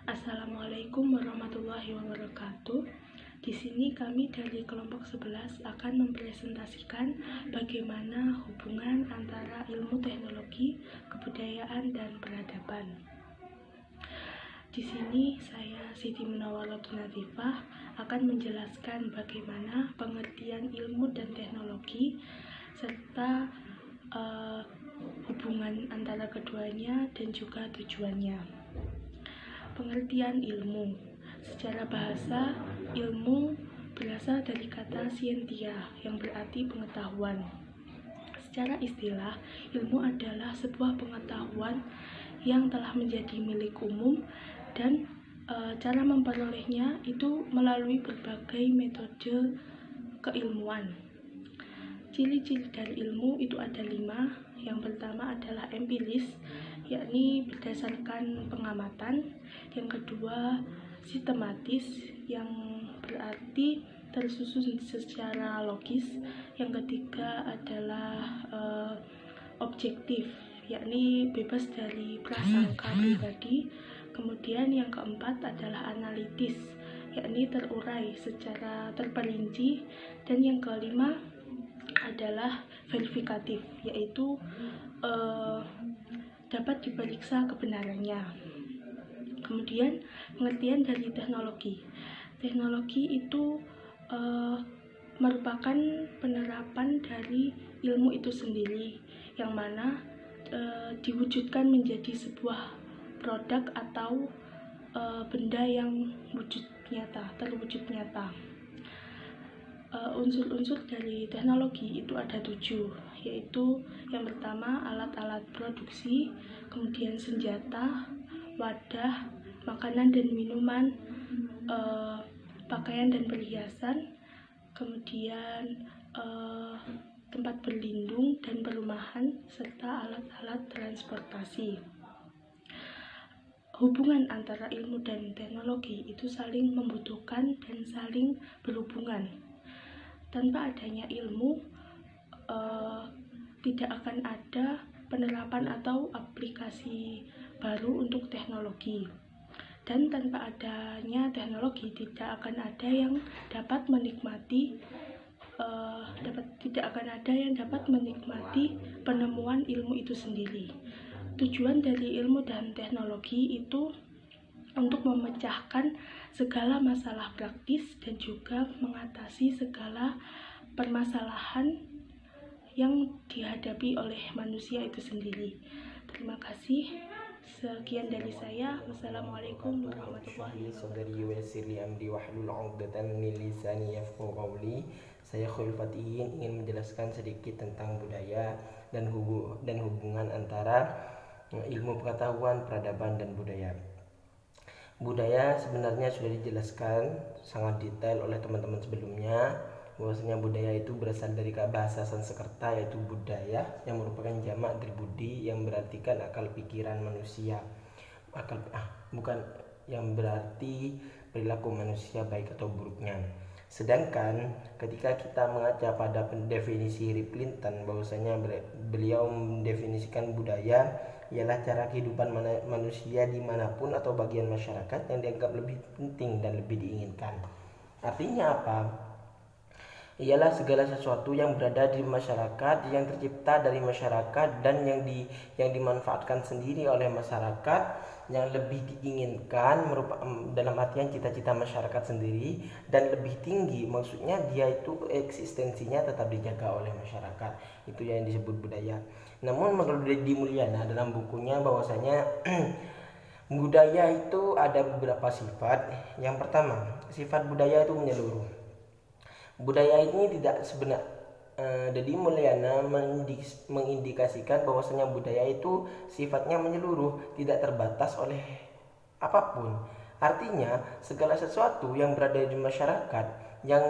Assalamualaikum warahmatullahi wabarakatuh. Di sini kami dari kelompok 11 akan mempresentasikan bagaimana hubungan antara ilmu teknologi, kebudayaan, dan peradaban. Di sini saya Siti Munawarratun Natifah akan menjelaskan bagaimana pengertian ilmu dan teknologi serta hubungan antara keduanya dan juga tujuannya. Pengertian ilmu. Secara bahasa, ilmu berasal dari kata scientia yang berarti pengetahuan. Secara istilah, ilmu adalah sebuah pengetahuan yang telah menjadi milik umum dan cara memperolehnya itu melalui berbagai metode keilmuan. Ciri-ciri dari ilmu itu ada 5. Yang pertama adalah empiris, yakni berdasarkan pengamatan. Yang kedua, sistematis, yang berarti tersusun secara logis. Yang ketiga adalah objektif, yakni bebas dari prasangka pribadi. Kemudian yang keempat adalah analitis, yakni terurai secara terperinci. Dan yang kelima adalah verifikatif, yaitu dapat diperiksa kebenarannya. Kemudian pengertian dari teknologi. Teknologi itu merupakan penerapan dari ilmu itu sendiri, yang mana diwujudkan menjadi sebuah produk atau benda yang terwujud nyata. Unsur-unsur dari teknologi itu ada 7, yaitu yang pertama alat-alat produksi, kemudian senjata, wadah, makanan dan minuman, pakaian dan perhiasan, kemudian tempat berlindung dan perumahan, serta alat-alat transportasi. Hubungan antara ilmu dan teknologi itu saling membutuhkan dan saling berhubungan. Tanpa adanya ilmu, tidak akan ada penerapan atau aplikasi baru untuk teknologi. Dan tanpa adanya teknologi, tidak akan ada yang dapat menikmati penemuan ilmu itu sendiri. Tujuan dari ilmu dan teknologi itu untuk memecahkan segala masalah praktis dan juga mengatasi segala permasalahan yang dihadapi oleh manusia itu sendiri. Terima kasih. Sekian dari saya. Wassalamualaikum warahmatullahi wabarakatuh. Saya Khairul Fatihin ingin menjelaskan sedikit tentang budaya dan hubungan antara ilmu pengetahuan, peradaban, dan budaya. Budaya sebenarnya sudah dijelaskan sangat detail oleh teman-teman sebelumnya, bahwasanya budaya itu berasal dari bahasa Sanskerta, yaitu budaya, yang merupakan jamak dari budi, yang berartikan akal pikiran manusia. Bukan yang berarti perilaku manusia baik atau buruknya. Sedangkan ketika kita mengaca pada definisi Hillary Clinton, bahwasanya beliau mendefinisikan budaya ialah cara kehidupan manusia dimanapun atau bagian masyarakat yang dianggap lebih penting dan lebih diinginkan. Artinya apa? Ialah segala sesuatu yang berada di masyarakat, yang tercipta dari masyarakat, dan yang dimanfaatkan sendiri oleh masyarakat, yang lebih diinginkan dalam artian cita-cita masyarakat sendiri, dan lebih tinggi, maksudnya dia itu eksistensinya tetap dijaga oleh masyarakat. Itu yang disebut budaya. Namun menurut Deddy Mulyana dalam bukunya, bahwasanya budaya itu ada beberapa sifat. Yang pertama, sifat budaya itu menyeluruh. Budaya ini tidak Deddy Mulyana mengindikasikan bahwasanya budaya itu sifatnya menyeluruh, tidak terbatas oleh apapun. Artinya segala sesuatu yang berada di masyarakat, yang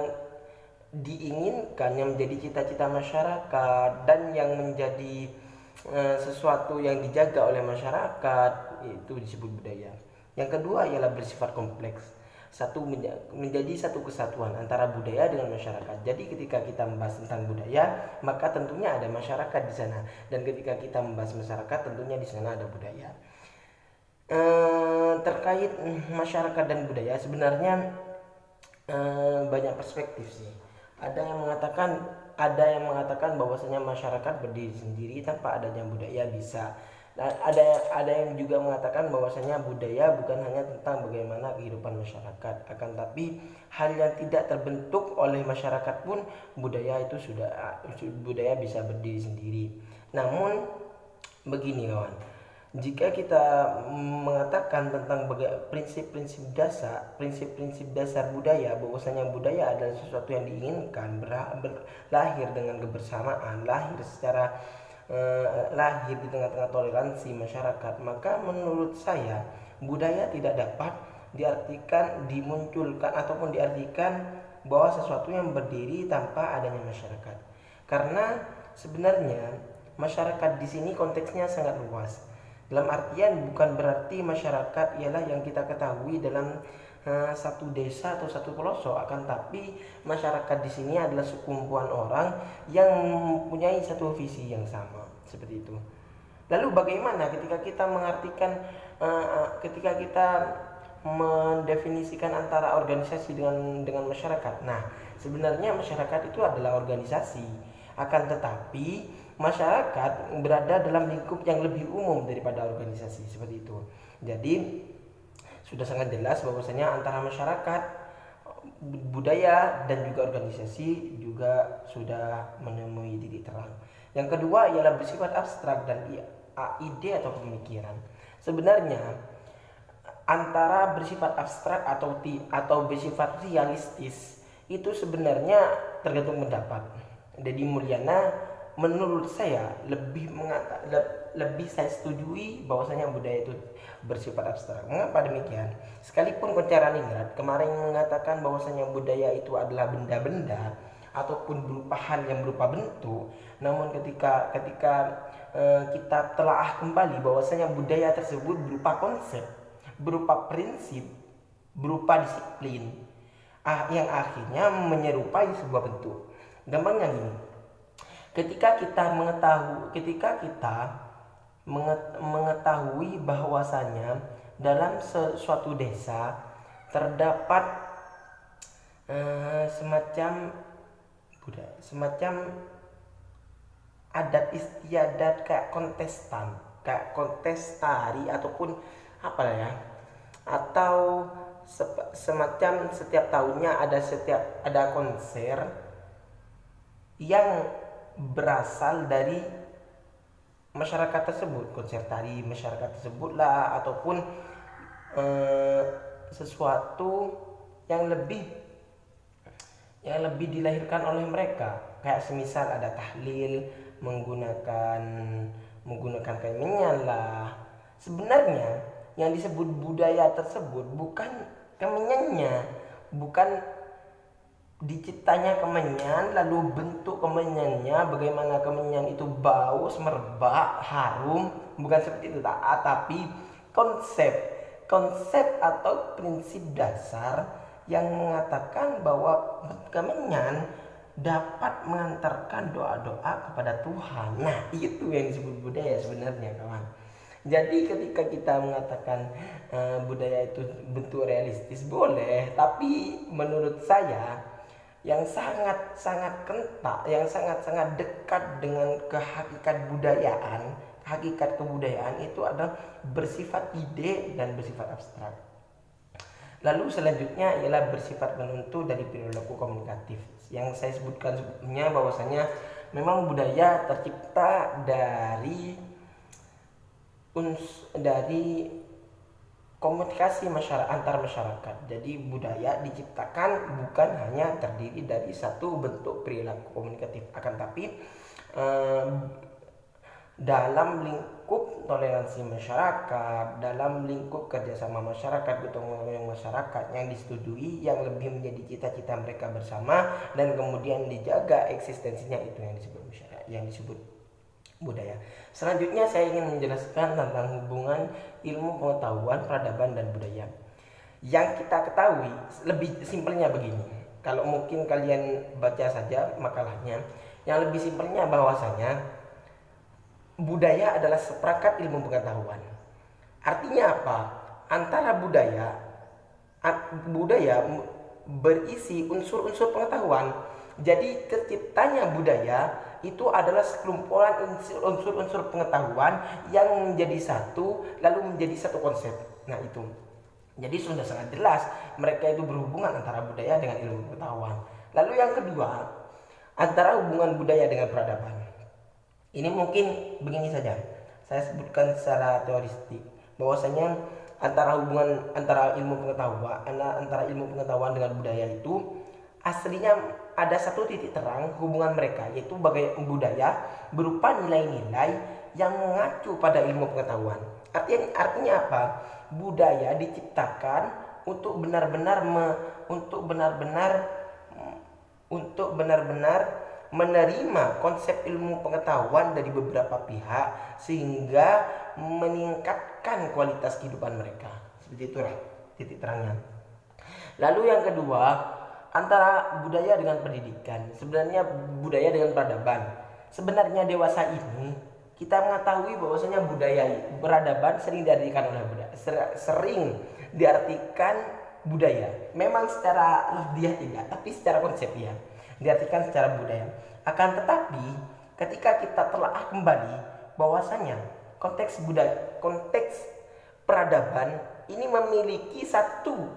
diinginkan, yang menjadi cita-cita masyarakat, dan yang menjadi sesuatu yang dijaga oleh masyarakat, itu disebut budaya. Yang kedua ialah bersifat kompleks, menjadi satu kesatuan antara budaya dengan masyarakat. Jadi ketika kita membahas tentang budaya, maka tentunya ada masyarakat di sana, dan ketika kita membahas masyarakat, tentunya di sana ada budaya. Terkait masyarakat dan budaya sebenarnya banyak perspektif sih. Ada yang mengatakan bahwasanya masyarakat berdiri sendiri tanpa adanya budaya bisa. Dan ada yang juga mengatakan bahwasanya budaya bukan hanya tentang bagaimana kehidupan masyarakat, akan tapi hal yang tidak terbentuk oleh masyarakat pun budaya bisa berdiri sendiri. Namun begini kawan, jika kita mengatakan tentang prinsip-prinsip dasar budaya, bahwasanya budaya adalah sesuatu yang diinginkan, lahir dengan kebersamaan, lahir di tengah-tengah toleransi masyarakat, maka menurut saya budaya tidak dapat dimunculkan ataupun diartikan bahwa sesuatu yang berdiri tanpa adanya masyarakat. Karena sebenarnya masyarakat di sini konteksnya sangat luas. Dalam artian bukan berarti masyarakat ialah yang kita ketahui dalam satu desa atau satu pelosok, akan tapi masyarakat di sini adalah sekumpulan orang yang mempunyai satu visi yang sama, seperti itu. Lalu bagaimana ketika kita ketika kita mendefinisikan antara organisasi dengan masyarakat? Nah, sebenarnya masyarakat itu adalah organisasi, akan tetapi masyarakat berada dalam lingkup yang lebih umum daripada organisasi, seperti itu. Jadi sudah sangat jelas bahwasanya antara masyarakat, budaya dan juga organisasi juga sudah menemui titik terang. Yang kedua ialah bersifat abstrak dan ide atau pemikiran. Sebenarnya antara bersifat abstrak atau bersifat realistis itu sebenarnya tergantung pendapat. Dedi Mulyana menurut saya lebih saya setujui bahwasanya budaya itu bersifat abstrak. Mengapa demikian? Sekalipun Konco Raningrat kemarin mengatakan bahwasanya budaya itu adalah benda-benda ataupun berupa hal yang berupa bentuk, namun ketika kita telaah kembali bahwasanya budaya tersebut berupa konsep, berupa prinsip, berupa disiplin, yang akhirnya menyerupai sebuah bentuk. Gampangnya gini, ketika kita mengetahui bahwasanya dalam suatu desa terdapat semacam adat istiadat kayak kontestari ataupun apa ya, atau semacam setiap tahunnya ada konser yang berasal dari masyarakat tersebut, konser tari masyarakat tersebut lah, ataupun sesuatu yang lebih dilahirkan oleh mereka, kayak semisal ada tahlil menggunakan kemenyan lah. Sebenarnya yang disebut budaya tersebut bukan kemenyannya, bukan diciptanya kemenyan lalu bentuk kemenyannya bagaimana kemenyan itu bau, semerbak, harum, bukan seperti itu, tapi konsep atau prinsip dasar yang mengatakan bahwa kemenyan dapat mengantarkan doa-doa kepada Tuhan. Nah, itu yang disebut budaya sebenarnya, kawan. Jadi ketika kita mengatakan budaya itu bentuk realistis, boleh, tapi menurut saya yang sangat kental, yang sangat dekat dengan hakikat kebudayaan itu adalah bersifat ide dan bersifat abstrak. Lalu selanjutnya ialah bersifat penentu dari perilaku komunikatif. Yang saya sebutkan sebelumnya bahwasanya memang budaya tercipta dari komunikasi antar masyarakat. Jadi budaya diciptakan bukan hanya terdiri dari satu bentuk perilaku komunikatif, akan tapi dalam lingkup toleransi masyarakat, dalam lingkup kerjasama masyarakat, gotong royong masyarakat yang disetujui, yang lebih menjadi cita-cita mereka bersama dan kemudian dijaga eksistensinya, itu yang disebut budaya. Selanjutnya saya ingin menjelaskan tentang hubungan ilmu pengetahuan, peradaban dan budaya. Yang kita ketahui lebih simpelnya begini. Kalau mungkin kalian baca saja makalahnya, yang lebih simpelnya bahwasanya budaya adalah seperangkat ilmu pengetahuan. Artinya apa? Antara budaya berisi unsur-unsur pengetahuan. Jadi terciptanya budaya itu adalah sekelumpulan unsur-unsur pengetahuan yang menjadi satu, lalu menjadi satu konsep. Nah itu. Jadi sudah sangat jelas mereka itu berhubungan antara budaya dengan ilmu pengetahuan. Lalu yang kedua, antara hubungan budaya dengan peradaban. Ini mungkin begini saja. Saya sebutkan secara teoristik bahwasanya antara ilmu pengetahuan dengan budaya itu aslinya ada satu titik terang hubungan mereka, yaitu bagaimana budaya berupa nilai-nilai yang mengacu pada ilmu pengetahuan. Artinya apa? Budaya diciptakan untuk benar-benar menerima konsep ilmu pengetahuan dari beberapa pihak sehingga meningkatkan kualitas kehidupan mereka. Seperti itulah titik terangnya. Lalu yang kedua, antara budaya dengan pendidikan. Sebenarnya budaya dengan peradaban. Sebenarnya dewasa ini kita mengetahui bahwasanya peradaban sering diartikan budaya. Memang secara lafziah tidak, tapi secara konsepnya diartikan secara budaya. Akan tetapi ketika kita telah kembali bahwasanya konteks peradaban ini memiliki satu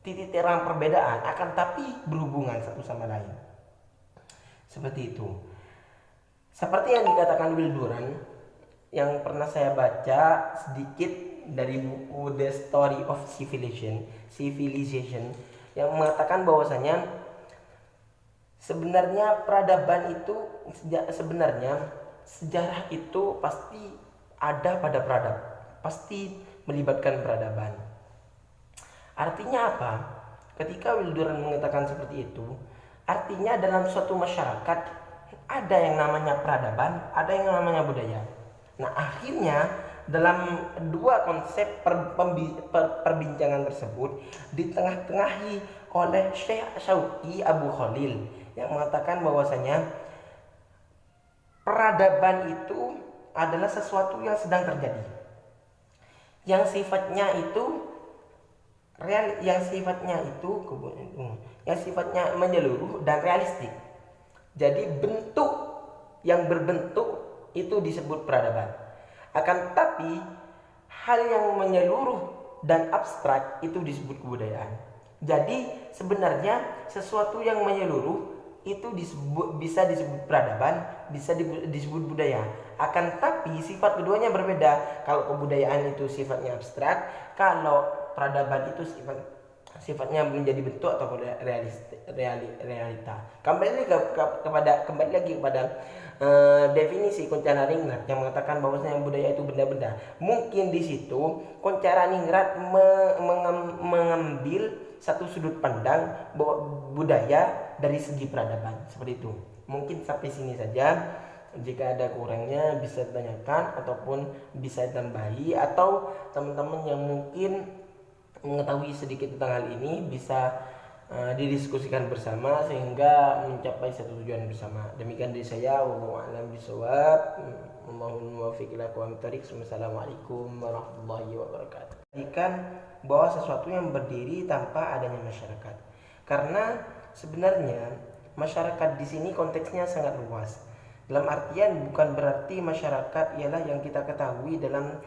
titik terang perbedaan, akan tapi berhubungan satu sama lain. Seperti itu. Seperti yang dikatakan Will Durant yang pernah saya baca sedikit dari buku The Story of Civilization yang mengatakan bahwasanya sebenarnya sejarah itu pasti ada pada pasti melibatkan peradaban. Artinya apa? Ketika Will Durant mengatakan seperti itu, artinya dalam suatu masyarakat ada yang namanya peradaban, ada yang namanya budaya. Nah, akhirnya dalam dua konsep perbincangan tersebut ditengah-tengahi oleh Syekh Syauqi Abu Khalil yang mengatakan bahwasanya peradaban itu adalah sesuatu yang sedang terjadi, yang sifatnya menyeluruh dan realistik. Jadi bentuk yang berbentuk itu disebut peradaban. Akan tetapi hal yang menyeluruh dan abstrak itu disebut kebudayaan. Jadi sebenarnya sesuatu yang menyeluruh itu bisa disebut peradaban, bisa disebut budaya. Akan tapi sifat keduanya berbeda. Kalau kebudayaan itu sifatnya abstrak, kalau peradaban itu sifatnya menjadi bentuk atau realita. Kembali lagi kepada definisi Koncaraningrat yang mengatakan bahwasanya budaya itu benda-benda. Mungkin di situ Koncaraningrat mengambil satu sudut pandang bahwa budaya dari segi peradaban, seperti itu. Mungkin sampai sini saja. Jika ada kurangnya bisa ditanyakan ataupun bisa ditambahi, atau teman-teman yang mungkin mengetahui sedikit tentang hal ini bisa didiskusikan bersama sehingga mencapai satu tujuan bersama. Demikian dari saya, wallahu a'lam bishawab. Wassalamualaikum warahmatullahi wabarakatuh. Jadikan bahwa sesuatu yang berdiri tanpa adanya masyarakat. Karena sebenarnya masyarakat di sini konteksnya sangat luas. Dalam artian bukan berarti masyarakat ialah yang kita ketahui dalam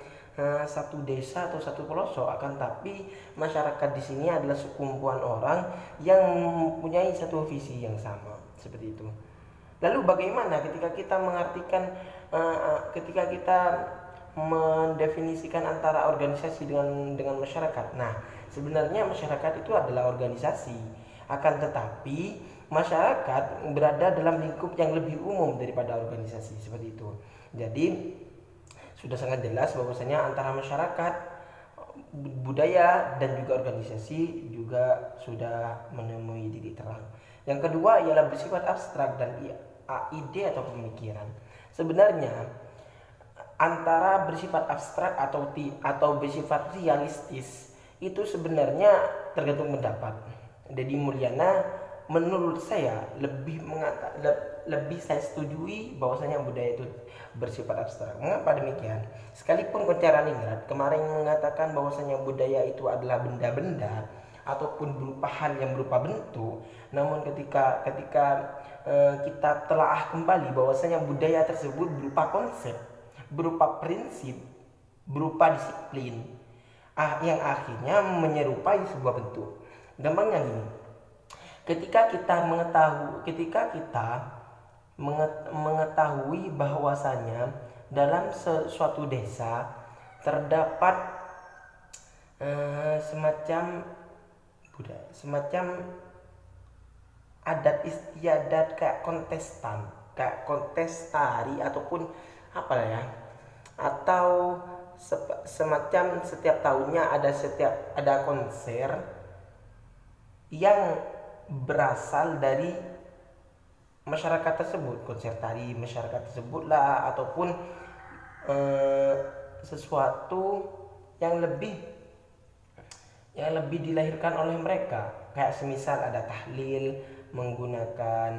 satu desa atau satu pelosok, akan tapi masyarakat di sini adalah sekumpulan orang yang mempunyai satu visi yang sama, seperti itu. Lalu bagaimana ketika kita mendefinisikan antara organisasi dengan masyarakat? Nah, sebenarnya masyarakat itu adalah organisasi, akan tetapi masyarakat berada dalam lingkup yang lebih umum daripada organisasi, seperti itu. Jadi sudah sangat jelas bahwasanya antara masyarakat, budaya dan juga organisasi juga sudah menemui titik terang. Yang kedua ialah bersifat abstrak dan ide atau pemikiran. Sebenarnya antara bersifat abstrak atau bersifat realistis itu sebenarnya tergantung pendapat. Deddy Mulyana menurut saya lebih saya setujui bahwasanya budaya itu bersifat abstrak. Mengapa demikian? Sekalipun Koncara Ningrat kemarin mengatakan bahwasanya budaya itu adalah benda-benda ataupun berupa hal yang berupa bentuk, namun ketika kita telaah kembali bahwasanya budaya tersebut berupa konsep, berupa prinsip, berupa disiplin, yang akhirnya menyerupai sebuah bentuk. Gampangnya gini, ketika kita mengetahui bahwasanya dalam suatu desa terdapat semacam adat istiadat kayak kontestari ataupun apa ya, atau semacam setiap tahunnya ada konser yang berasal dari masyarakat tersebut, konser tari masyarakat tersebut lah, ataupun sesuatu yang lebih dilahirkan oleh mereka, kayak semisal ada tahlil menggunakan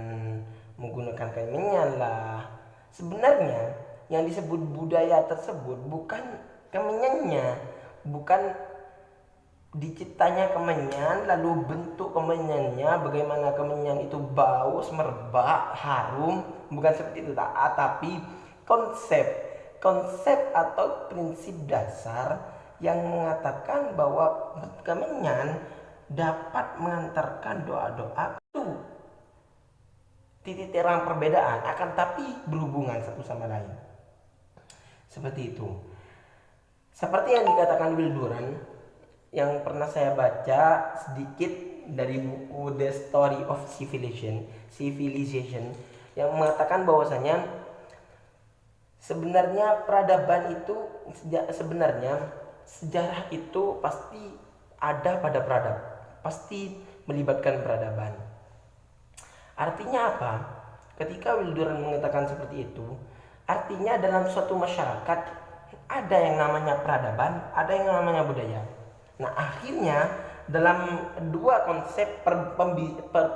kemenyan lah. Sebenarnya yang disebut budaya tersebut bukan kemenyannya, bukan diciptanya kemenyan lalu bentuk kemenyannya bagaimana kemenyan itu bau, semerbak, harum, bukan seperti itu, tapi konsep atau prinsip dasar yang mengatakan bahwa kemenyan dapat mengantarkan doa-doa itu titik terang perbedaan, akan tapi berhubungan satu sama lain. Seperti itu. Seperti yang dikatakan Will Durant yang pernah saya baca sedikit dari buku The Story of Civilization yang mengatakan bahwasanya sebenarnya sejarah itu pasti ada pada peradaban, pasti melibatkan peradaban. Artinya apa? Ketika Will Durant mengatakan seperti itu, artinya dalam suatu masyarakat ada yang namanya peradaban, ada yang namanya budaya. Nah, akhirnya dalam dua konsep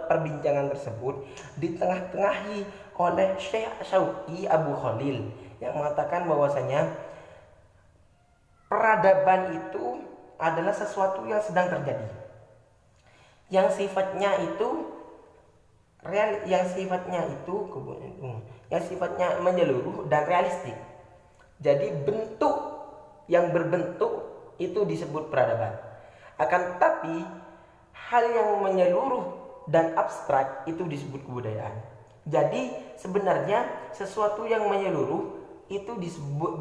perbincangan tersebut ditengah-tengahi oleh Syekh Syauqi Abu Khalil yang mengatakan bahwasanya peradaban itu adalah sesuatu yang sedang terjadi, yang sifatnya menyeluruh dan realistik. Jadi bentuk yang berbentuk itu disebut peradaban. Akan tetapi hal yang menyeluruh dan abstrak itu disebut kebudayaan. Jadi sebenarnya sesuatu yang menyeluruh itu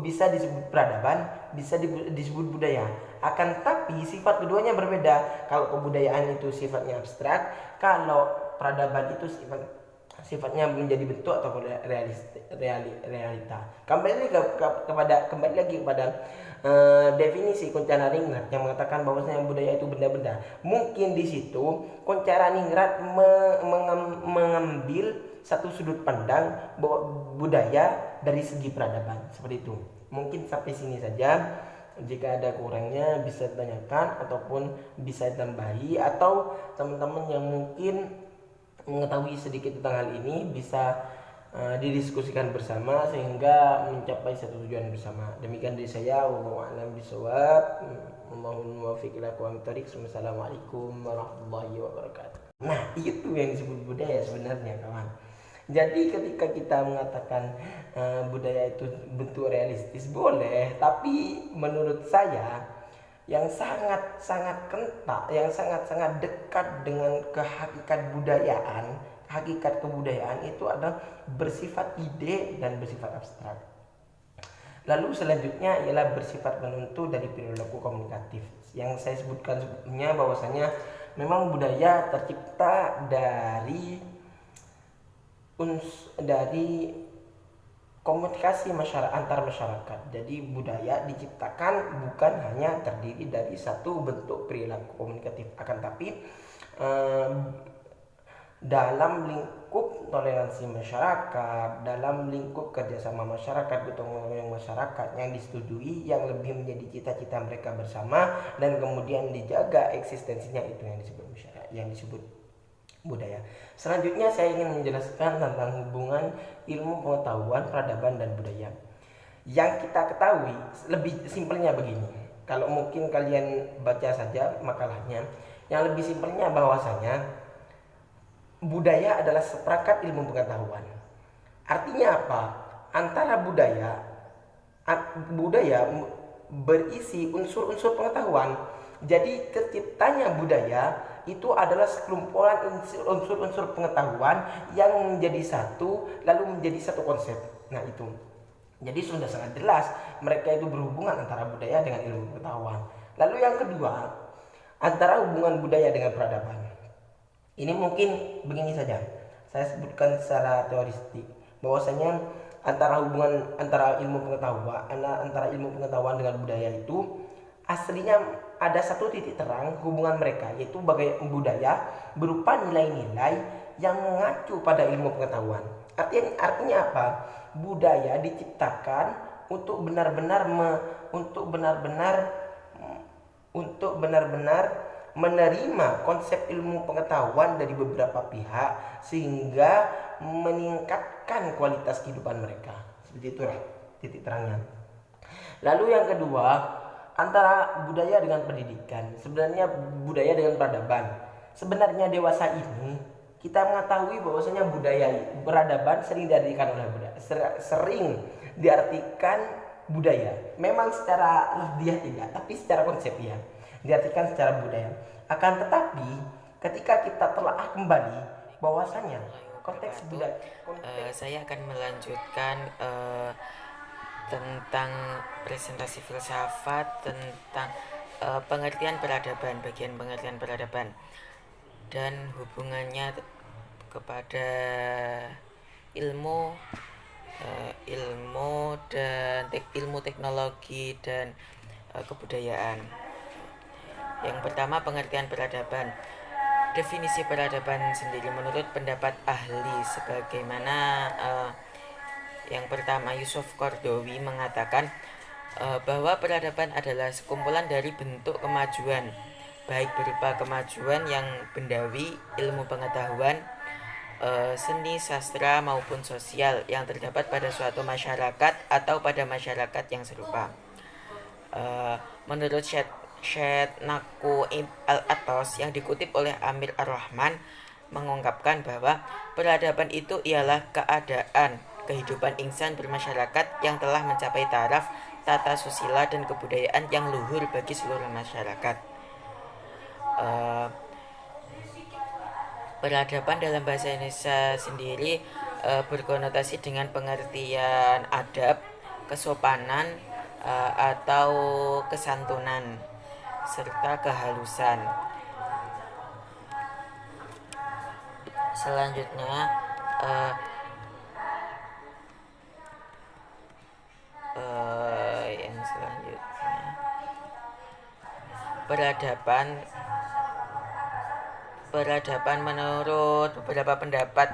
bisa disebut peradaban, bisa disebut budaya. Akan tapi sifat keduanya berbeda. Kalau kebudayaan itu sifatnya abstrak, kalau peradaban itu sifatnya menjadi bentuk atau realita. Kembali lagi kepada definisi Koncara Ningrat yang mengatakan bahwasanya budaya itu benda-benda. Mungkin di situ Koncara Ningrat mengambil satu sudut pandang bahwa budaya dari segi peradaban, seperti itu. Mungkin sampai sini saja. Jika ada kurangnya bisa ditanyakan ataupun bisa ditambahi, atau teman-teman yang mungkin mengetahui sedikit tentang hal ini bisa didiskusikan bersama sehingga mencapai satu tujuan bersama. Demikian dari saya, wallahu a'lam bishawab. Mohon muwaffiq ila aqwamit thoriq. Wassalamualaikum warahmatullahi wabarakatuh. Nah, itu yang disebut budaya sebenarnya, kawan. Jadi ketika kita mengatakan budaya itu bentuk realistis, boleh, tapi menurut saya yang sangat kental, yang sangat dekat dengan kehakikat kebudayaan itu adalah bersifat ide dan bersifat abstrak. Lalu selanjutnya ialah bersifat penentu dari perilaku komunikatif. Yang saya sebutkan sebelumnya bahwasanya memang budaya tercipta dari komunikasi antar masyarakat. Jadi budaya diciptakan bukan hanya terdiri dari satu bentuk perilaku komunikatif, akan tapi dalam lingkup toleransi masyarakat, dalam lingkup kerjasama masyarakat, gotong royong masyarakat yang disetujui, yang lebih menjadi cita-cita mereka bersama dan kemudian dijaga eksistensinya, itu yang disebut budaya. Selanjutnya saya ingin menjelaskan tentang hubungan ilmu pengetahuan, peradaban, dan budaya. Yang kita ketahui, lebih simpelnya begini. Kalau mungkin kalian baca saja makalahnya, yang lebih simpelnya bahwasanya budaya adalah seperangkat ilmu pengetahuan. Artinya apa? Antara budaya berisi unsur-unsur pengetahuan. Jadi terciptanya budaya itu adalah sekelumpulan unsur-unsur pengetahuan yang menjadi satu lalu menjadi satu konsep. Nah itu. Jadi sudah sangat jelas mereka itu berhubungan antara budaya dengan ilmu pengetahuan. Lalu yang kedua, antara hubungan budaya dengan peradaban. Ini mungkin begini saja. Saya sebutkan secara teoristik bahwasanya antara ilmu pengetahuan dengan budaya itu aslinya ada satu titik terang hubungan mereka, yaitu bagaimana budaya berupa nilai-nilai yang mengacu pada ilmu pengetahuan. Artinya apa? Budaya diciptakan untuk benar-benar menerima konsep ilmu pengetahuan dari beberapa pihak sehingga meningkatkan kualitas kehidupan mereka. Seperti itulah titik terangnya. Lalu yang kedua, antara budaya dengan pendidikan. Sebenarnya budaya dengan peradaban. Sebenarnya dewasa ini kita mengetahui bahwasanya peradaban sering diartikan budaya. Memang secara lafziah tidak, tapi secara konsepnya diartikan secara budaya. Akan tetapi ketika kita telah kembali bahwasanya konteks budaya, saya akan melanjutkan tentang presentasi filsafat tentang pengertian peradaban, bagian pengertian peradaban dan hubungannya kepada ilmu ilmu teknologi dan kebudayaan. Yang pertama, pengertian peradaban. Definisi peradaban sendiri menurut pendapat ahli sebagaimana yang pertama, Yusuf Qaradawi mengatakan bahwa peradaban adalah sekumpulan dari bentuk kemajuan, baik berupa kemajuan yang bendawi, ilmu pengetahuan, seni, sastra maupun sosial yang terdapat pada suatu masyarakat atau pada masyarakat yang serupa. Menurut Syed Naku Al-Atos yang dikutip oleh Amir Ar-Rahman mengungkapkan bahwa peradaban itu ialah keadaan kehidupan insan bermasyarakat yang telah mencapai taraf tata susila dan kebudayaan yang luhur bagi seluruh masyarakat. Peradaban dalam bahasa Indonesia sendiri berkonotasi dengan pengertian adab, kesopanan atau kesantunan serta kehalusan. Selanjutnya peradaban menurut beberapa pendapat,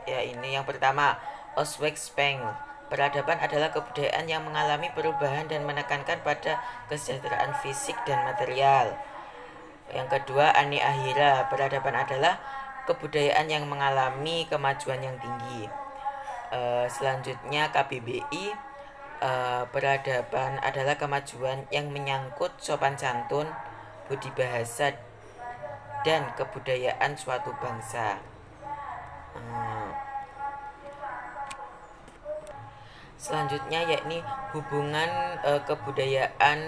ya ini yang pertama, Oswald Spengler. Peradaban adalah kebudayaan yang mengalami perubahan dan menekankan pada kesejahteraan fisik dan material. Yang kedua, Ani Ahira. Peradaban adalah kebudayaan yang mengalami kemajuan yang tinggi. Selanjutnya KBBI. Peradaban adalah kemajuan yang menyangkut sopan santun, budi bahasa, dan kebudayaan suatu bangsa. Selanjutnya yakni hubungan kebudayaan,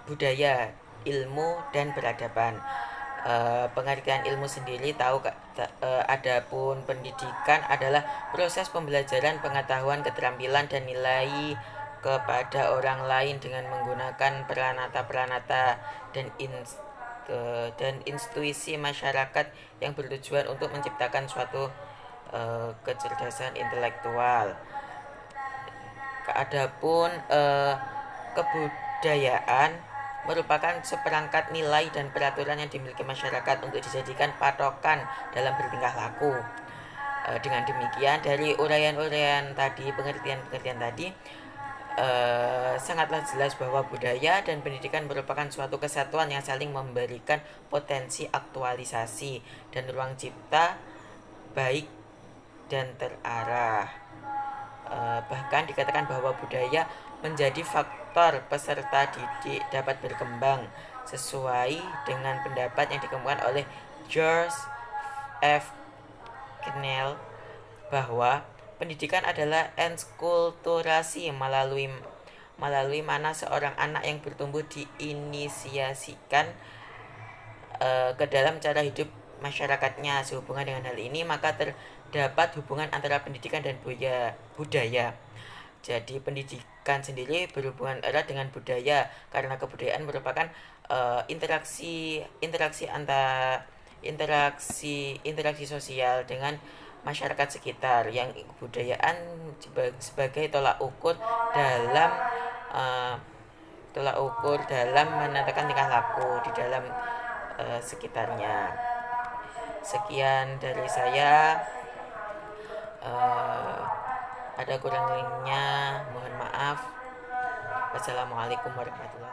budaya, ilmu, dan peradaban. Pengertian ilmu sendiri tahu adapun pendidikan adalah proses pembelajaran pengetahuan, keterampilan, dan nilai kepada orang lain dengan menggunakan peranata-peranata dan institusi masyarakat yang bertujuan untuk menciptakan suatu kecerdasan intelektual. Adapun kebudayaan merupakan seperangkat nilai dan peraturan yang dimiliki masyarakat untuk dijadikan patokan dalam bertingkah laku. Dengan demikian, dari uraian-uraian tadi, pengertian-pengertian tadi, sangatlah jelas bahwa budaya dan pendidikan merupakan suatu kesatuan yang saling memberikan potensi aktualisasi dan ruang cipta baik dan terarah. Bahkan dikatakan bahwa budaya menjadi faktor peserta didik dapat berkembang sesuai dengan pendapat yang dikemukakan oleh George F. Knell bahwa pendidikan adalah enkulturasi melalui mana seorang anak yang bertumbuh diinisiasikan ke dalam cara hidup masyarakatnya. Sehubungan dengan hal ini, maka terdapat hubungan antara pendidikan dan budaya. Jadi pendidikan sendiri berhubungan erat dengan budaya karena kebudayaan merupakan interaksi sosial dengan masyarakat sekitar, yang kebudayaan sebagai tolak ukur dalam menentukan tingkah laku di dalam sekitarnya. Sekian dari saya, ada kurang lebihnya mohon maaf. Wassalamualaikum warahmatullahi wabarakatuh.